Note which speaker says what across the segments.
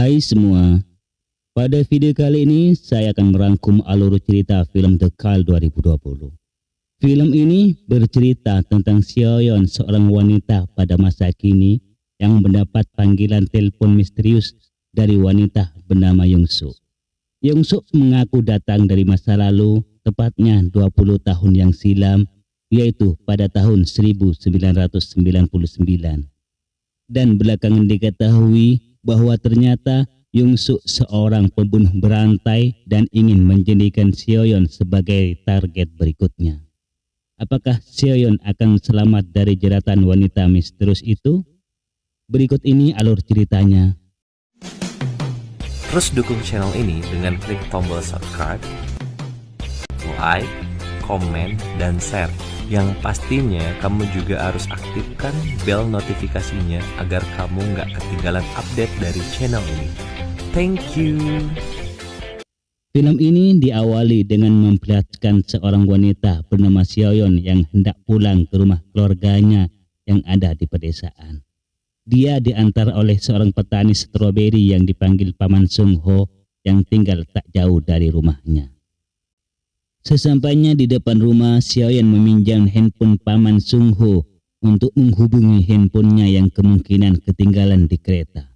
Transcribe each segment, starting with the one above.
Speaker 1: Hai semua, pada video kali ini saya akan merangkum alur cerita film The Call 2020. Film ini bercerita tentang Seoyeon, seorang wanita pada masa kini yang mendapat panggilan telepon misterius dari wanita bernama Young-suk. Young-suk mengaku datang dari masa lalu, tepatnya 20 tahun yang silam, yaitu pada tahun 1999. Dan belakangan diketahui bahwa ternyata Young-suk seorang pembunuh berantai dan ingin menjadikan Seoyeon sebagai target berikutnya. Apakah Seoyeon akan selamat dari jeratan wanita misterius itu? Berikut ini alur ceritanya.
Speaker 2: Terus dukung channel ini dengan klik tombol subscribe, like, komen, dan share. Yang pastinya kamu juga harus aktifkan bel notifikasinya agar kamu nggak ketinggalan update dari channel ini. Thank you.
Speaker 1: Film ini diawali dengan memperlihatkan seorang wanita bernama Seoyeon yang hendak pulang ke rumah keluarganya yang ada di pedesaan. Dia diantar oleh seorang petani stroberi yang dipanggil Paman Sung-ho yang tinggal tak jauh dari rumahnya. Sesampainya di depan rumah, Seoyeon meminjam handphone Paman Sung-ho untuk menghubungi handphonenya yang kemungkinan ketinggalan di kereta.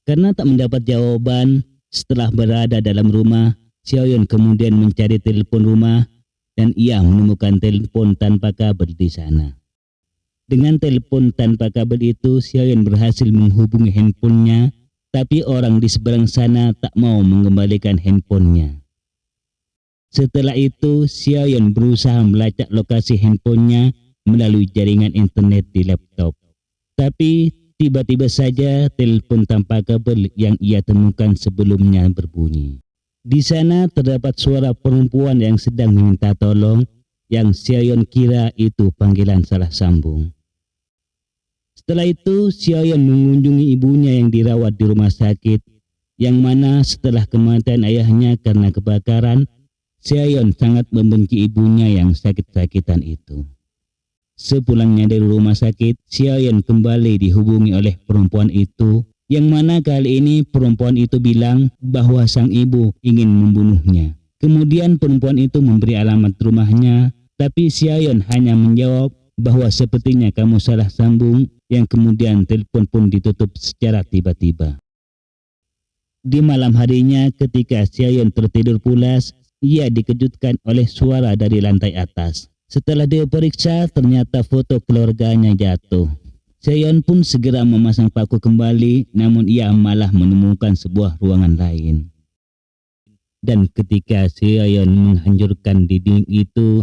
Speaker 1: Karena tak mendapat jawaban, setelah berada dalam rumah, Seoyeon kemudian mencari telepon rumah dan ia menemukan telepon tanpa kabel di sana. Dengan telepon tanpa kabel itu, Seoyeon berhasil menghubungi handphonenya, tapi orang di seberang sana tak mau mengembalikan handphonenya. Setelah itu, Seoyeon berusaha melacak lokasi handphonenya melalui jaringan internet di laptop. Tapi tiba-tiba saja telepon tanpa kabel yang ia temukan sebelumnya berbunyi. Di sana terdapat suara perempuan yang sedang meminta tolong yang Seoyeon kira itu panggilan salah sambung. Setelah itu, Seoyeon mengunjungi ibunya yang dirawat di rumah sakit, yang mana setelah kematian ayahnya karena kebakaran, Seoyeon sangat membenci ibunya yang sakit-sakitan itu. Sepulangnya dari rumah sakit, Seoyeon kembali dihubungi oleh perempuan itu, yang mana kali ini perempuan itu bilang bahwa sang ibu ingin membunuhnya. Kemudian perempuan itu memberi alamat rumahnya, tapi Seoyeon hanya menjawab bahwa sepertinya kamu salah sambung, yang kemudian telepon pun ditutup secara tiba-tiba. Di malam harinya ketika Seoyeon tertidur pulas, ia dikejutkan oleh suara dari lantai atas. Setelah diperiksa, ternyata foto keluarganya jatuh. Seoyeon pun segera memasang paku kembali, namun ia malah menemukan sebuah ruangan lain. Dan ketika Seoyeon menghancurkan dinding itu,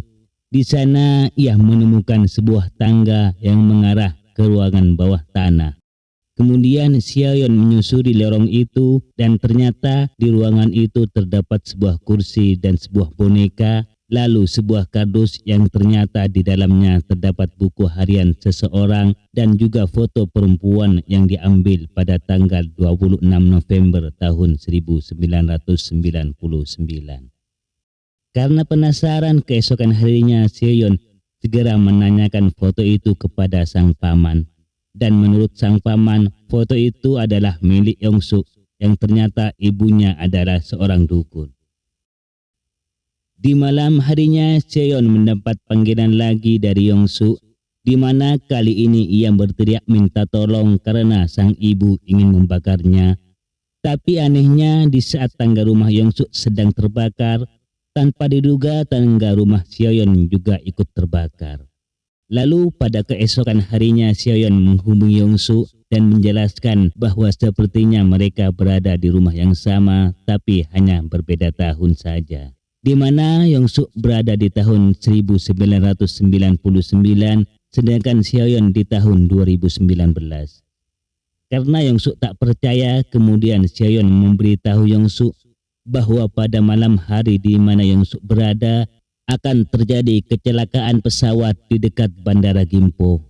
Speaker 1: di sana ia menemukan sebuah tangga yang mengarah ke ruangan bawah tanah. Kemudian Seoyeon menyusuri lorong itu dan ternyata di ruangan itu terdapat sebuah kursi dan sebuah boneka, lalu sebuah kardus yang ternyata di dalamnya terdapat buku harian seseorang dan juga foto perempuan yang diambil pada tanggal 26 November tahun 1999. Karena penasaran, keesokan harinya Seoyeon segera menanyakan foto itu kepada sang paman. Dan menurut sang paman, foto itu adalah milik Young-suk yang ternyata ibunya adalah seorang dukun. Di malam harinya, Seoyeon mendapat panggilan lagi dari Young-suk, di mana kali ini ia berteriak minta tolong karena sang ibu ingin membakarnya. Tapi anehnya di saat tangga rumah Young-suk sedang terbakar, tanpa diduga tangga rumah Seoyeon juga ikut terbakar. Lalu pada keesokan harinya Seoyeon menghubungi Young-suk dan menjelaskan bahwa sepertinya mereka berada di rumah yang sama tapi hanya berbeda tahun saja. Di mana Young-suk berada di tahun 1999 sedangkan Seoyeon di tahun 2019. Karena Young-suk tak percaya, kemudian Seoyeon memberitahu Young-suk bahwa pada malam hari di mana Young-suk berada akan terjadi kecelakaan pesawat di dekat Bandara Gimpo.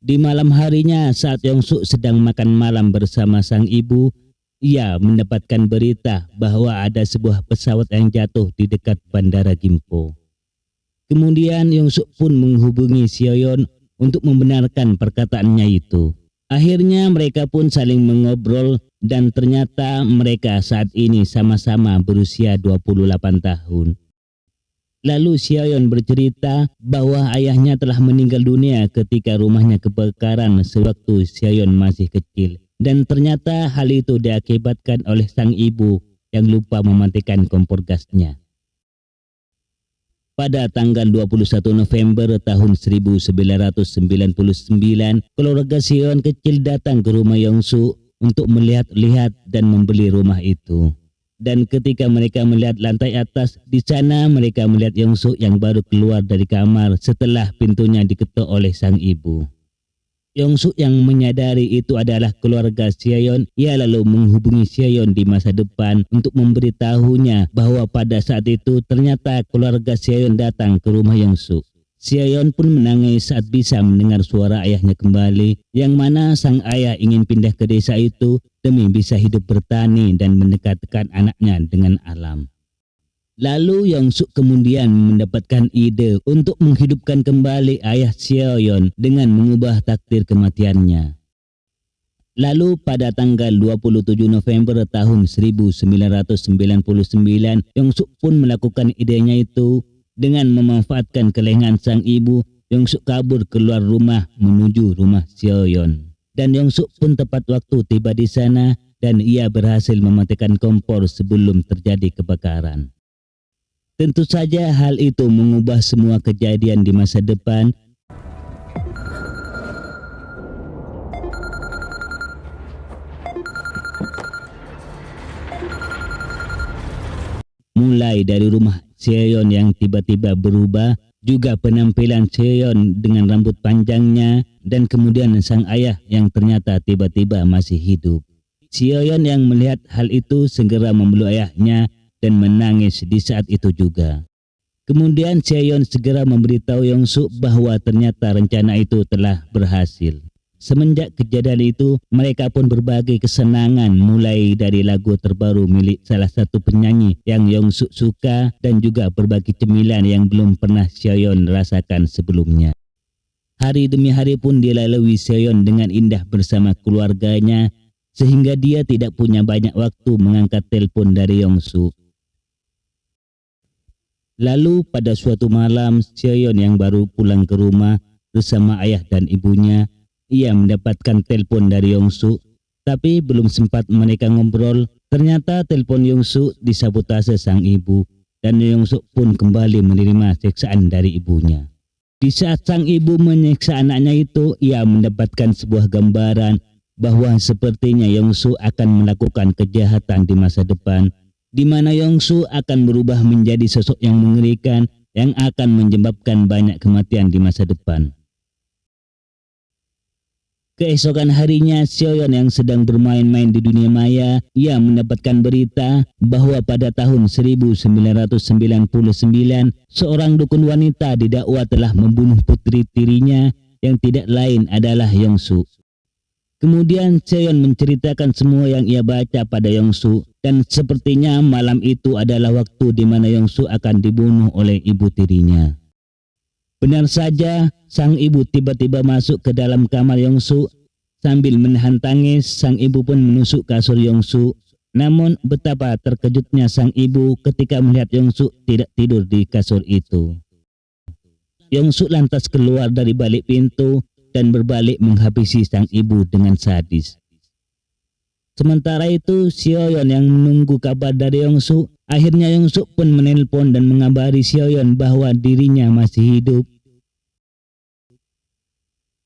Speaker 1: Di malam harinya saat Young-suk sedang makan malam bersama sang ibu, ia mendapatkan berita bahwa ada sebuah pesawat yang jatuh di dekat Bandara Gimpo. Kemudian Young-suk pun menghubungi Seoyeon untuk membenarkan perkataannya itu. Akhirnya mereka pun saling mengobrol dan ternyata mereka saat ini sama-sama berusia 28 tahun. Lalu Xiaoyan bercerita bahwa ayahnya telah meninggal dunia ketika rumahnya kebakaran sewaktu Xiaoyan masih kecil. Dan ternyata hal itu diakibatkan oleh sang ibu yang lupa mematikan kompor gasnya. Pada tanggal 21 November tahun 1999, keluarga Xiaoyan kecil datang ke rumah Yongsu untuk melihat-lihat dan membeli rumah itu. Dan ketika mereka melihat lantai atas, di sana mereka melihat Yongsu yang baru keluar dari kamar setelah pintunya diketuk oleh sang ibu. Yongsu yang menyadari itu adalah keluarga Xiaoyan, ia lalu menghubungi Xiaoyan di masa depan untuk memberitahunya bahwa pada saat itu ternyata keluarga Xiaoyan datang ke rumah Yongsu. Xiaoyan pun menangis saat bisa mendengar suara ayahnya kembali, yang mana sang ayah ingin pindah ke desa itu demi bisa hidup bertani dan mendekatkan anaknya dengan alam. Lalu Yongsu kemudian mendapatkan ide untuk menghidupkan kembali ayah Xiaoyan dengan mengubah takdir kematiannya. Lalu pada tanggal 27 November tahun 1999, Yongsu pun melakukan idenya itu dengan memanfaatkan kelengan sang ibu. Yongsu kabur keluar rumah menuju rumah Xiaoyan. Dan Yongsu pun tepat waktu tiba di sana dan ia berhasil mematikan kompor sebelum terjadi kebakaran. Tentu saja hal itu mengubah semua kejadian di masa depan. Mulai dari rumah Xiaoyan yang tiba-tiba berubah, juga penampilan Xiaoyan dengan rambut panjangnya, dan kemudian sang ayah yang ternyata tiba-tiba masih hidup. Xiaoyan yang melihat hal itu segera memeluk ayahnya dan menangis di saat itu juga. Kemudian Xiaoyan segera memberitahu Yongsu bahwa ternyata rencana itu telah berhasil. Semenjak kejadian itu, mereka pun berbagi kesenangan mulai dari lagu terbaru milik salah satu penyanyi yang Yongsu suka dan juga berbagi cemilan yang belum pernah Xiaoyan rasakan sebelumnya. Hari demi hari pun dilalui Xiaoyan dengan indah bersama keluarganya sehingga dia tidak punya banyak waktu mengangkat telepon dari Yongsu. Lalu pada suatu malam, Xiaoyan yang baru pulang ke rumah bersama ayah dan ibunya, ia mendapatkan telepon dari Yongsu. Tapi belum sempat mereka ngobrol, ternyata telepon Yongsu disabotase sang ibu dan Yongsu pun kembali menerima siksaan dari ibunya. Di saat sang ibu menyiksa anaknya itu, ia mendapatkan sebuah gambaran bahwa sepertinya Yongsu akan melakukan kejahatan di masa depan, di mana Yongsu akan berubah menjadi sosok yang mengerikan yang akan menyebabkan banyak kematian di masa depan. Keesokan harinya, Xiaoyan yang sedang bermain-main di dunia maya, ia mendapatkan berita bahwa pada tahun 1999, seorang dukun wanita didakwa telah membunuh putri tirinya yang tidak lain adalah Yongsu. Kemudian Xiaoyan menceritakan semua yang ia baca pada Yongsu, dan sepertinya malam itu adalah waktu di mana Yongsu akan dibunuh oleh ibu tirinya. Benar saja, sang ibu tiba-tiba masuk ke dalam kamar Yongsu. Sambil menahan tangis, sang ibu pun menusuk kasur Yongsu. Namun betapa terkejutnya sang ibu ketika melihat Yongsu tidak tidur di kasur itu. Yongsu lantas keluar dari balik pintu dan berbalik menghabisi sang ibu dengan sadis. Sementara itu, Xiaoyan yang menunggu kabar dari Yongsu, akhirnya Yongsu pun menelpon dan mengabari Xiaoyan bahwa dirinya masih hidup.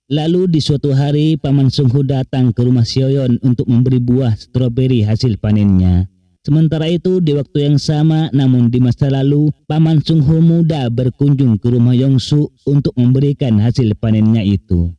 Speaker 1: Lalu di suatu hari, Paman Sungho datang ke rumah Xiaoyan untuk memberi buah stroberi hasil panennya. Sementara itu, di waktu yang sama namun di masa lalu, Paman Sungho muda berkunjung ke rumah Yongsu untuk memberikan hasil panennya itu.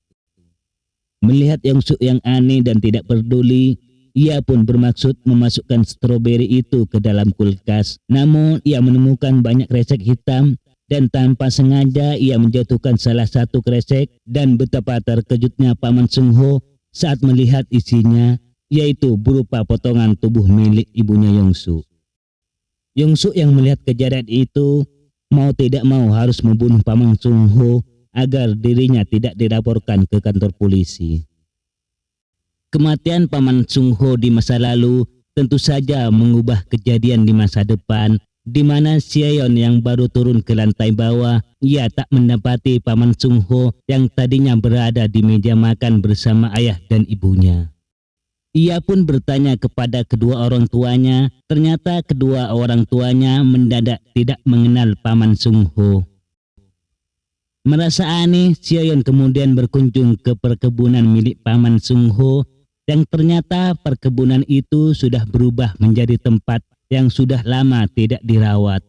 Speaker 1: Melihat Yongsu yang aneh dan tidak peduli, ia pun bermaksud memasukkan stroberi itu ke dalam kulkas. Namun ia menemukan banyak kresek hitam dan tanpa sengaja ia menjatuhkan salah satu kresek, dan betapa terkejutnya Paman Sungho saat melihat isinya, yaitu berupa potongan tubuh milik ibunya Yongsu. Yongsu yang melihat kejadian itu mau tidak mau harus membunuh Paman Sungho agar dirinya tidak dilaporkan ke kantor polisi. Kematian Paman Sung Ho di masa lalu tentu saja mengubah kejadian di masa depan, di mana Sion yang baru turun ke lantai bawah, ia tak mendapati Paman Sung Ho yang tadinya berada di meja makan bersama ayah dan ibunya. Ia pun bertanya kepada kedua orang tuanya, ternyata kedua orang tuanya mendadak tidak mengenal Paman Sung Ho. Merasa aneh, Sion kemudian berkunjung ke perkebunan milik Paman Sung Ho, yang ternyata perkebunan itu sudah berubah menjadi tempat yang sudah lama tidak dirawat.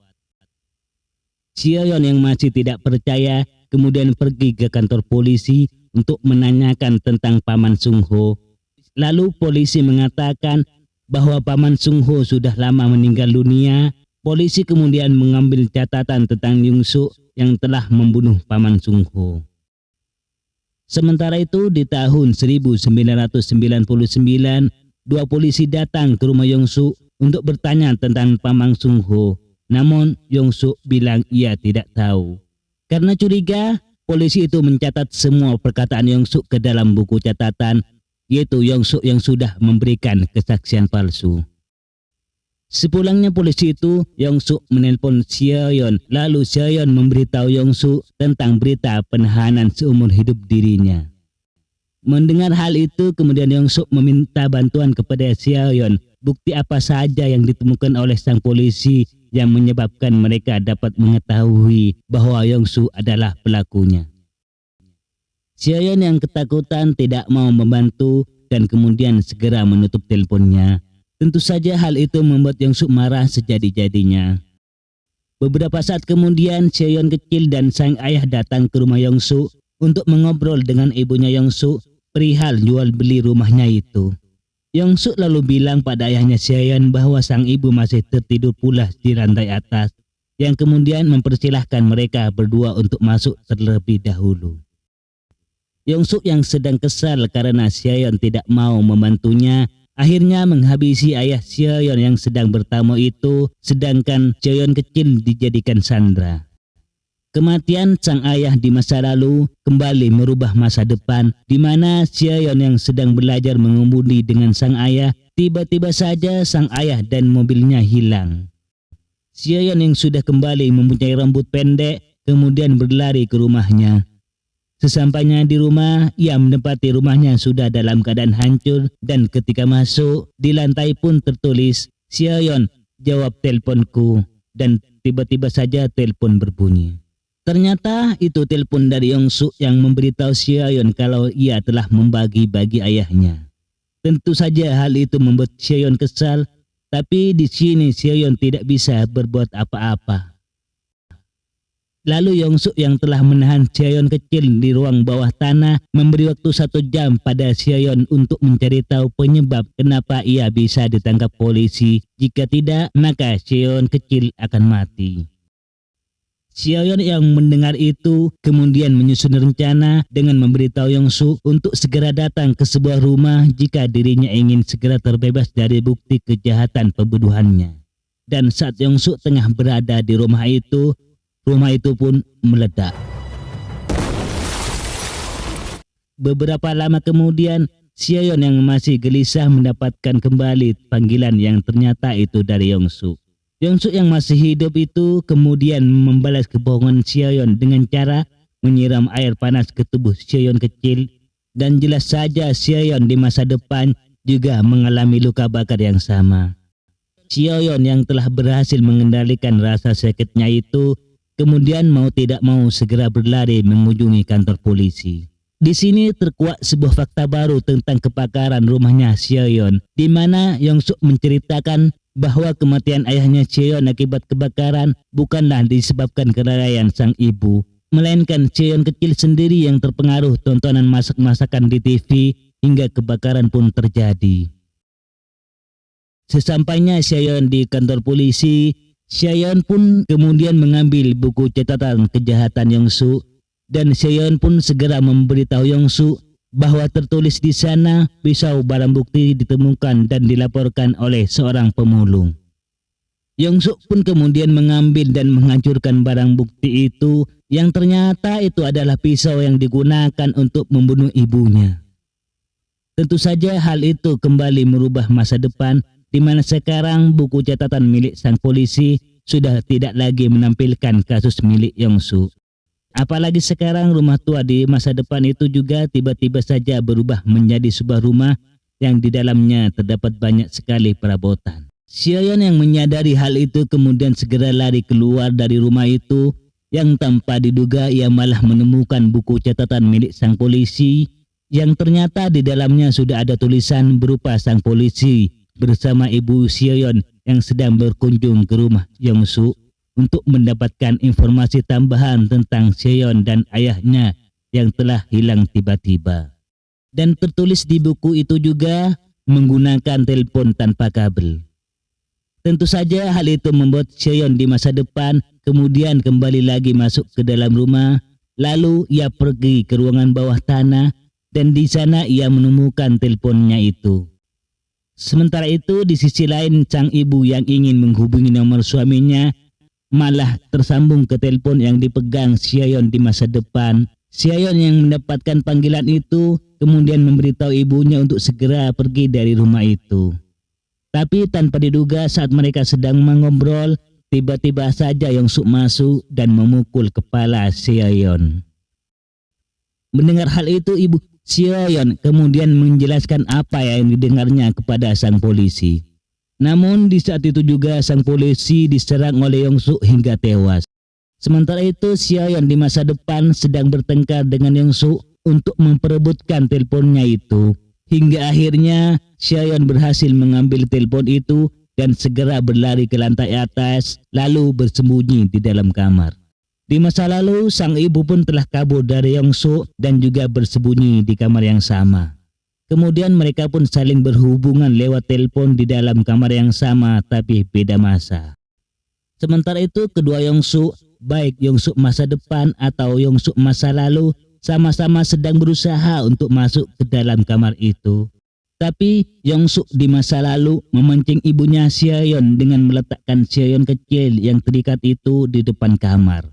Speaker 1: Sion yang masih tidak percaya kemudian pergi ke kantor polisi untuk menanyakan tentang Paman Sung Ho. Lalu polisi mengatakan bahwa Paman Sung Ho sudah lama meninggal dunia. Polisi kemudian mengambil catatan tentang Yung Suk yang telah membunuh Paman Sung Ho. Sementara itu di tahun 1999, dua polisi datang ke rumah Yung Suk untuk bertanya tentang Paman Sung Ho. Namun Yung Suk bilang ia tidak tahu. Karena curiga, polisi itu mencatat semua perkataan Yung Suk ke dalam buku catatan, yaitu Yung Suk yang sudah memberikan kesaksian palsu. Sepulangnya polisi itu, Yung Suk menelpon Sion, lalu Sion memberitahu Yung Suk tentang berita penahanan seumur hidup dirinya. Mendengar hal itu, kemudian Yung Suk meminta bantuan kepada Sion, bukti apa saja yang ditemukan oleh sang polisi yang menyebabkan mereka dapat mengetahui bahwa Yung Suk adalah pelakunya. Sion yang ketakutan tidak mau membantu dan kemudian segera menutup teleponnya. Tentu saja hal itu membuat Yung Suk marah sejadi-jadinya. Beberapa saat kemudian, Sion kecil dan sang ayah datang ke rumah Yung Suk untuk mengobrol dengan ibunya Yung Suk perihal jual beli rumahnya itu. Yung Suk lalu bilang pada ayahnya Sion bahwa sang ibu masih tertidur pulas di lantai atas, yang kemudian mempersilahkan mereka berdua untuk masuk terlebih dahulu. Yung Suk yang sedang kesal karena Sion tidak mau membantunya, akhirnya menghabisi ayah Sion yang sedang bertamu itu, sedangkan Sion kecil dijadikan sandera. Kematian sang ayah di masa lalu kembali merubah masa depan, di mana Sion yang sedang belajar mengemudi dengan sang ayah, tiba-tiba saja sang ayah dan mobilnya hilang. Sion yang sudah kembali mempunyai rambut pendek, kemudian berlari ke rumahnya. Sesampainya di rumah, ia mendapati rumahnya sudah dalam keadaan hancur dan ketika masuk, di lantai pun tertulis, "Sion, jawab teleponku," dan tiba-tiba saja telepon berbunyi. Ternyata itu telepon dari Yung Suk yang memberitahu Sion kalau ia telah membagi-bagi ayahnya. Tentu saja hal itu membuat Sion kesal, tapi di sini Sion tidak bisa berbuat apa-apa. Lalu Yung Suk yang telah menahan Sion kecil di ruang bawah tanah memberi waktu 1 jam pada Sion untuk mencari tahu penyebab kenapa ia bisa ditangkap polisi. Jika tidak, maka Sion kecil akan mati. Sion yang mendengar itu kemudian menyusun rencana dengan memberitahu Yung Suk untuk segera datang ke sebuah rumah jika dirinya ingin segera terbebas dari bukti kejahatan pembunuhannya. Dan saat Yung Suk tengah berada di rumah itu pun meledak. Beberapa lama kemudian, Sion yang masih gelisah mendapatkan kembali panggilan yang ternyata itu dari Yung Suk. Yung Suk yang masih hidup itu kemudian membalas kebohongan Sion dengan cara menyiram air panas ke tubuh Sion kecil, dan jelas saja Sion di masa depan juga mengalami luka bakar yang sama. Sion yang telah berhasil mengendalikan rasa sakitnya itu kemudian mau tidak mau segera berlari mengunjungi kantor polisi. Di sini terkuak sebuah fakta baru tentang kebakaran rumahnya Sion, di mana Yung Suk menceritakan bahwa kematian ayahnya Sion akibat kebakaran bukanlah disebabkan kelalaian sang ibu, melainkan Sion kecil sendiri yang terpengaruh tontonan masak-masakan di TV hingga kebakaran pun terjadi. Sesampainya Sion di kantor polisi, Sion pun kemudian mengambil buku catatan kejahatan Yung Suk, dan Sion pun segera memberitahu Yung Suk bahwa tertulis di sana pisau barang bukti ditemukan dan dilaporkan oleh seorang pemulung. Yung Suk pun kemudian mengambil dan menghancurkan barang bukti itu, yang ternyata itu adalah pisau yang digunakan untuk membunuh ibunya. Tentu saja hal itu kembali merubah masa depan, di mana sekarang buku catatan milik sang polisi sudah tidak lagi menampilkan kasus milik Yongsu. Apalagi sekarang rumah tua di masa depan itu juga tiba-tiba saja berubah menjadi sebuah rumah yang di dalamnya terdapat banyak sekali perabotan. Xiaoyan yang menyadari hal itu kemudian segera lari keluar dari rumah itu, yang tanpa diduga ia malah menemukan buku catatan milik sang polisi yang ternyata di dalamnya sudah ada tulisan berupa sang polisi bersama ibu Xiaoyan yang sedang berkunjung ke rumah Yongsu untuk mendapatkan informasi tambahan tentang Xiaoyan dan ayahnya yang telah hilang tiba-tiba. Dan tertulis di buku itu juga menggunakan telepon tanpa kabel. Tentu saja hal itu membuat Xiaoyan di masa depan kemudian kembali lagi masuk ke dalam rumah, lalu ia pergi ke ruangan bawah tanah dan di sana ia menemukan teleponnya itu. Sementara itu di sisi lain sang ibu yang ingin menghubungi nomor suaminya malah tersambung ke telepon yang dipegang Xiaoyan di masa depan. Xiaoyan yang mendapatkan panggilan itu kemudian memberitahu ibunya untuk segera pergi dari rumah itu. Tapi tanpa diduga saat mereka sedang mengobrol, tiba-tiba saja Yongsu masuk dan memukul kepala Xiaoyan. Mendengar hal itu, ibu Xiaoyan kemudian menjelaskan apa yang didengarnya kepada sang polisi. Namun di saat itu juga sang polisi diserang oleh Yongsu hingga tewas. Sementara itu Xiaoyan di masa depan sedang bertengkar dengan Yongsu untuk memperebutkan teleponnya itu. Hingga akhirnya Xiaoyan berhasil mengambil telepon itu dan segera berlari ke lantai atas lalu bersembunyi di dalam kamar. Di masa lalu sang ibu pun telah kabur dari Yongsu dan juga bersembunyi di kamar yang sama. Kemudian mereka pun saling berhubungan lewat telepon di dalam kamar yang sama tapi beda masa. Sementara itu kedua Yongsu, baik Yongsu masa depan atau Yongsu masa lalu, sama-sama sedang berusaha untuk masuk ke dalam kamar itu. Tapi Yongsu di masa lalu memancing ibunya Xiaoyan dengan meletakkan Xiaoyan kecil yang terikat itu di depan kamar.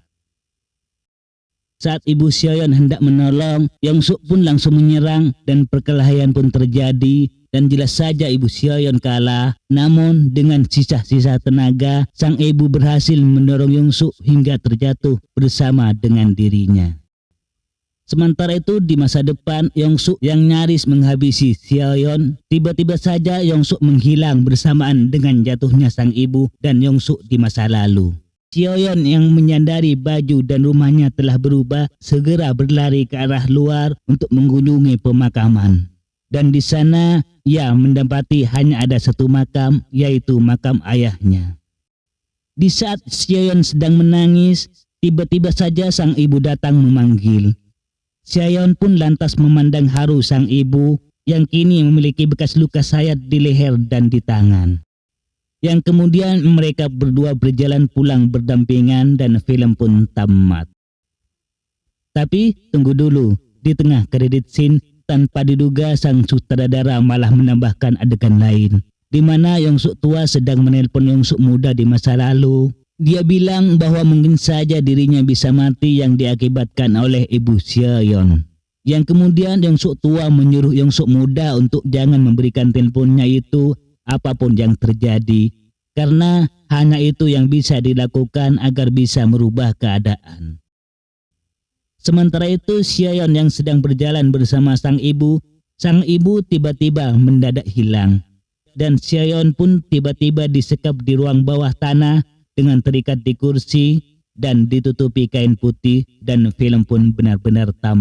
Speaker 1: Saat ibu Xiaoyan hendak menolong, Yongsu pun langsung menyerang dan perkelahian pun terjadi dan jelas saja ibu Xiaoyan kalah. Namun dengan sisa-sisa tenaga, sang ibu berhasil mendorong Yongsu hingga terjatuh bersama dengan dirinya. Sementara itu di masa depan, Yongsu yang nyaris menghabisi Xiaoyan, tiba-tiba saja Yongsu menghilang bersamaan dengan jatuhnya sang ibu dan Yongsu di masa lalu. Xiaoyan yang menyadari baju dan rumahnya telah berubah segera berlari ke arah luar untuk mengunjungi pemakaman. Dan di sana ia mendapati hanya ada satu makam, yaitu makam ayahnya. Di saat Xiaoyan sedang menangis, tiba-tiba saja sang ibu datang memanggil. Xiaoyan pun lantas memandang haru sang ibu yang kini memiliki bekas luka sayat di leher dan di tangan. Yang kemudian mereka berdua berjalan pulang berdampingan dan film pun tamat. Tapi tunggu dulu, di tengah kredit scene tanpa diduga sang sutradara malah menambahkan adegan lain, di mana Yongsu tua sedang menelpon Yongsu muda di masa lalu. Dia bilang bahwa mungkin saja dirinya bisa mati yang diakibatkan oleh ibu Xiaoyan. Yang kemudian Yongsu tua menyuruh Yongsu muda untuk jangan memberikan teleponnya itu apapun yang terjadi, karena hanya itu yang bisa dilakukan agar bisa merubah keadaan. Sementara itu Xiaoyan yang sedang berjalan bersama sang ibu tiba-tiba mendadak hilang. Dan Xiaoyan pun tiba-tiba disekap di ruang bawah tanah dengan terikat di kursi dan ditutupi kain putih dan film pun benar-benar tamat.